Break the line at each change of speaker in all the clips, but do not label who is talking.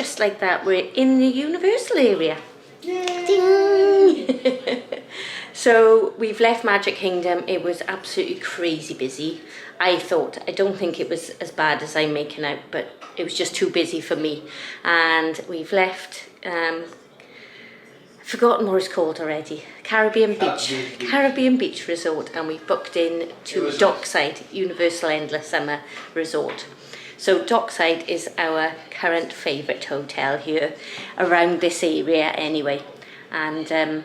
just like that, we're in the Universal area.
Yay!
Ding! So we've left Magic Kingdom. It was absolutely crazy busy. I don't think it was as bad as I'm making out, but it was just too busy for me. And we've left, I've forgotten what it's called already, Caribbean Beach Resort, and we've booked in to Dockside, Universal Endless Summer Resort. So Dockside is our current favourite hotel here around this area anyway. And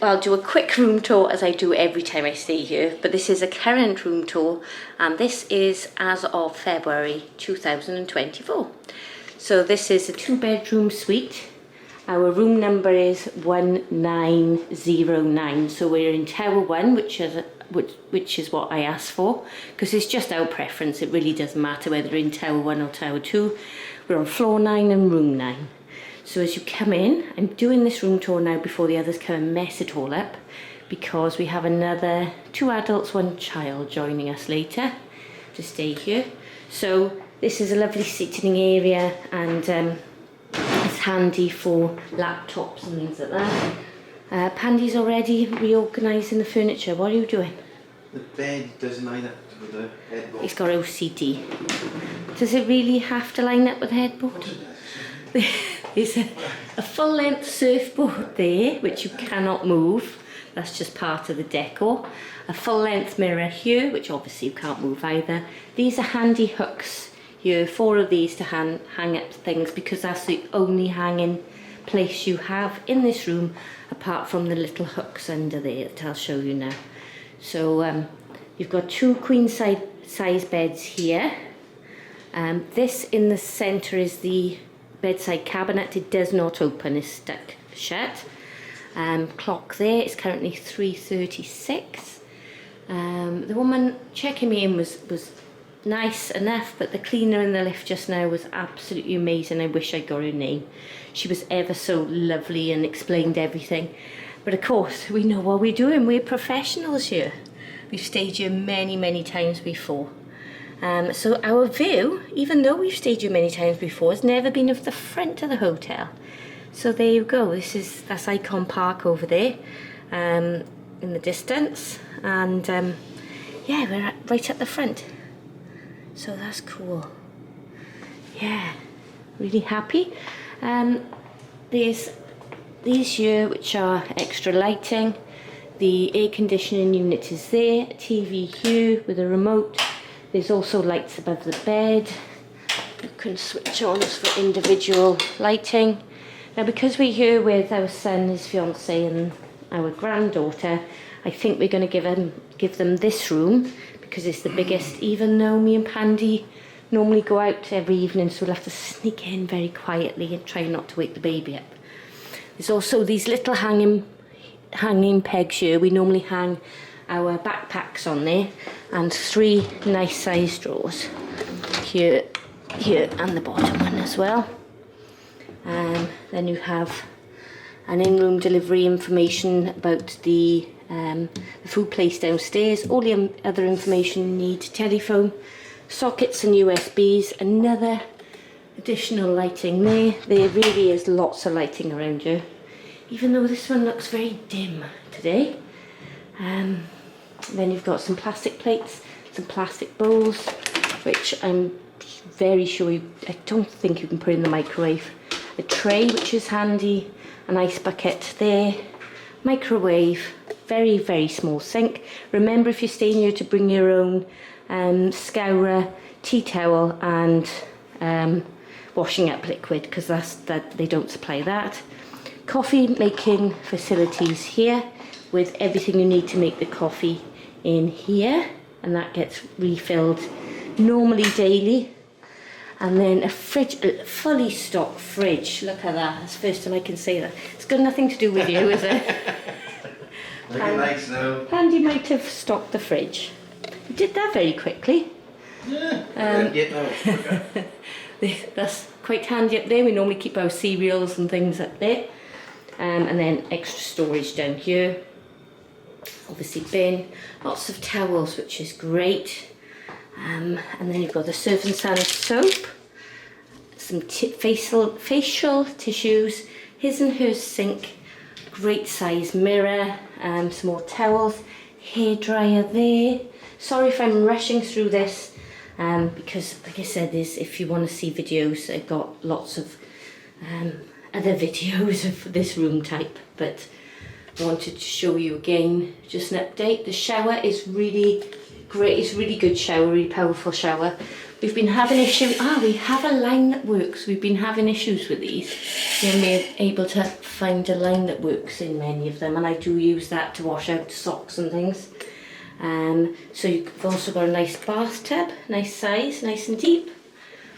I'll do a quick room tour as I do every time I stay here, but this is a current room tour, and this is as of February 2024. So this is a 2-bedroom suite. Our room number is 1909, so we're in Tower 1, which is what I asked for, because it's just our preference. It really doesn't matter whether we're in Tower 1 or Tower 2. We're on floor 9 and room 9. So as you come in, I'm doing this room tour now before the others come and mess it all up, because we have another 2 adults, 1 child joining us later to stay here. So this is a lovely sitting area, and it's handy for laptops and things like that. Pandy's already reorganising the furniture. What are you doing?
The bed doesn't line up with the headboard.
He's got OCD. Does it really have to line up with the headboard? There's a full-length surfboard there, which you cannot move. That's just part of the decor. A full-length mirror here, which obviously you can't move either. These are handy hooks here, 4 of these to hang up things, because that's the only hanging place you have in this room, apart from the little hooks under there that I'll show you now. So you've got 2 queen size beds here. This in the centre is the bedside cabinet. It does not open, it's stuck shut. Clock there, it's currently 3:36. The woman checking me in was nice enough, but the cleaner in the lift just now was absolutely amazing. I wish I got her name. She was ever so lovely and explained everything. But of course, we know what we're doing. We're professionals here. We've stayed here many times before. So our view, even though we've stayed here many times before, has never been of the front of the hotel. So there you go. That's Icon Park over there, in the distance, and yeah, we're right at the front. So that's cool. Yeah, really happy. There's these here which are extra lighting. The air conditioning unit is there. TV here with a remote. There's also lights above the bed. You can switch on for individual lighting. Now, because we're here with our son, his fiance, and our granddaughter, I think we're going to give them this room, because it's the biggest, even though me and Pandy normally go out every evening, so we'll have to sneak in very quietly and try not to wake the baby up. There's also these little hanging pegs here. We normally hang our backpacks on there, and 3 nice size drawers here and the bottom one as well. Then you have an in-room delivery information about the food place downstairs, all the other information you need, telephone, sockets and USBs, another additional lighting there. There really is lots of lighting around you, even though this one looks very dim today. Then you've got some plastic plates, some plastic bowls, which I'm very sure I don't think you can put in the microwave. A tray, which is handy, an ice bucket there, microwave, very small sink. Remember, if you're staying here, to bring your own scourer, tea towel and washing up liquid, because they don't supply that. Coffee making facilities here, with everything you need to make the coffee in here, and that gets refilled normally daily. And then a fridge, a fully stocked fridge. Look at that. That's the first time I can say that. It's got nothing to do with you, is it?
Looking nice though.
Andy might have stocked the fridge. He did that very quickly.
Yeah.
That's quite handy up there. We normally keep our cereals and things up there. And then extra storage down here. Obviously bin. Lots of towels, which is great. And then you've got the Surf and Sand soap. some facial tissues, his and her sink, great size mirror, some more towels, hairdryer there. Sorry if I'm rushing through this, because like I said, if you want to see videos, I've got lots of other videos of this room type, but I wanted to show you again, just an update. The shower is really great, it's really good shower, really powerful shower. We've been having issues, we have a line that works. We've been having issues with these. You're able to find a line that works in many of them, and I do use that to wash out socks and things. So you've also got a nice bathtub, nice size, nice and deep,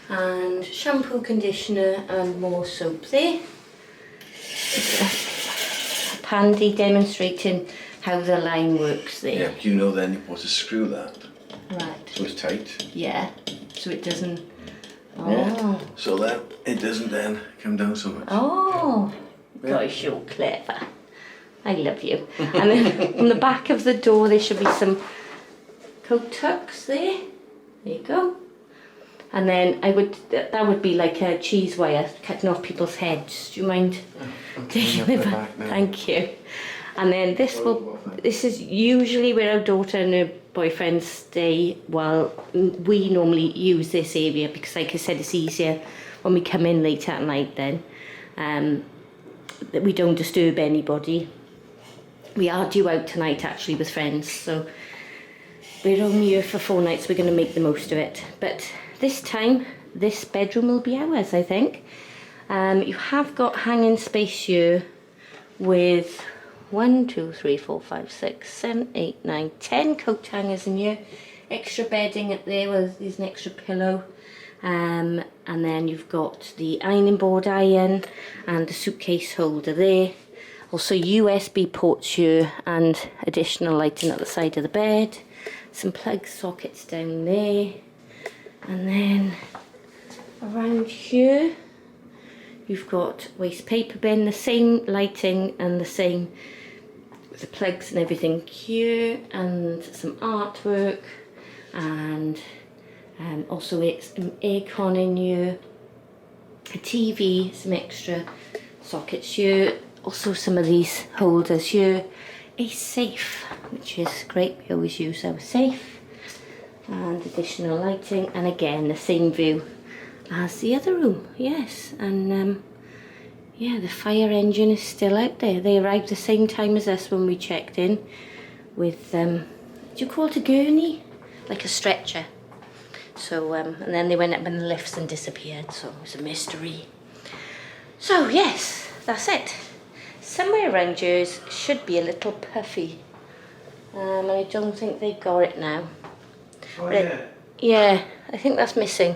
and shampoo, conditioner and more soap there. A pandy demonstrating how the line works there.
Yeah, you know then you're supposed to screw that.
Right.
So it's tight.
Yeah, so it doesn't... Oh.
Yeah. So that it doesn't then come down so much.
Oh, gosh, you're clever. I love you. And then on the back of the door there should be some coat tucks there. There you go. And then that would be like a cheese wire cutting off people's heads. Do you mind taking it back? Thank you. And then this is usually where our daughter and her boyfriend stay while we normally use this area, because like I said, it's easier when we come in late at night then, that we don't disturb anybody. We are due out tonight actually with friends, so we're only here for 4 nights, we're going to make the most of it. But this time, this bedroom will be ours, I think. You have got hanging space here with 1, 2, 3, 4, 5, 6, 7, 8, 9, 10 coat hangers in here. Extra bedding up there, there's an extra pillow. And then you've got the ironing board iron and the suitcase holder there. Also USB ports here and additional lighting at the side of the bed. Some plug sockets down there. And then around here you've got waste paper bin, the same lighting and the same with the plugs and everything here, and some artwork, and also it's some aircon in here, a TV, some extra sockets here, also some of these holders here, a safe, which is great, we always use our safe, and additional lighting, and again the same view as the other room. Yes, and yeah, the fire engine is still out there. They arrived the same time as us when we checked in with, do you call it a gurney? Like a stretcher. So, and then they went up in the lifts and disappeared, so it was a mystery. So yes, that's it. Somewhere around yours should be a little puffy. And I don't think they've got it now.
Oh yeah.
Yeah, I think that's missing,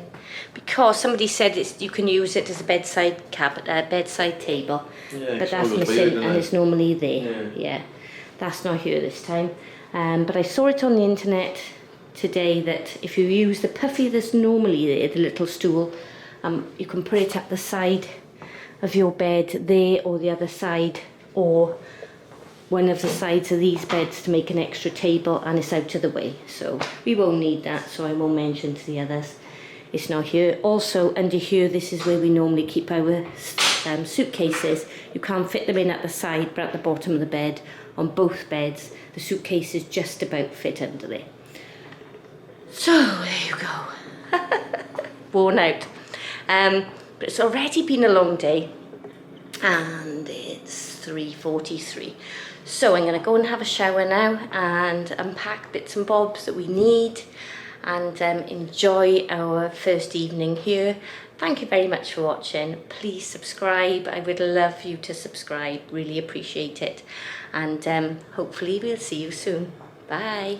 because somebody said you can use it as a bedside bedside table, but that's missing and it's normally there. Yeah, that's not here this time. But I saw it on the internet today that if you use the puffy that's normally there, the little stool, you can put it at the side of your bed there, or the other side, or one of the sides of these beds to make an extra table, and it's out of the way, so we won't need that, so I won't mention to the others. It's not here. Also under here, this is where we normally keep our suitcases. You can't fit them in at the side, but at the bottom of the bed, on both beds, the suitcases just about fit under there. So there you go. Worn out. But it's already been a long day, and it's 3:43. So I'm going to go and have a shower now and unpack bits and bobs that we need, and enjoy our first evening here. Thank you very much for watching. Please subscribe. I would love you to subscribe. Really appreciate it. And hopefully we'll see you soon. Bye.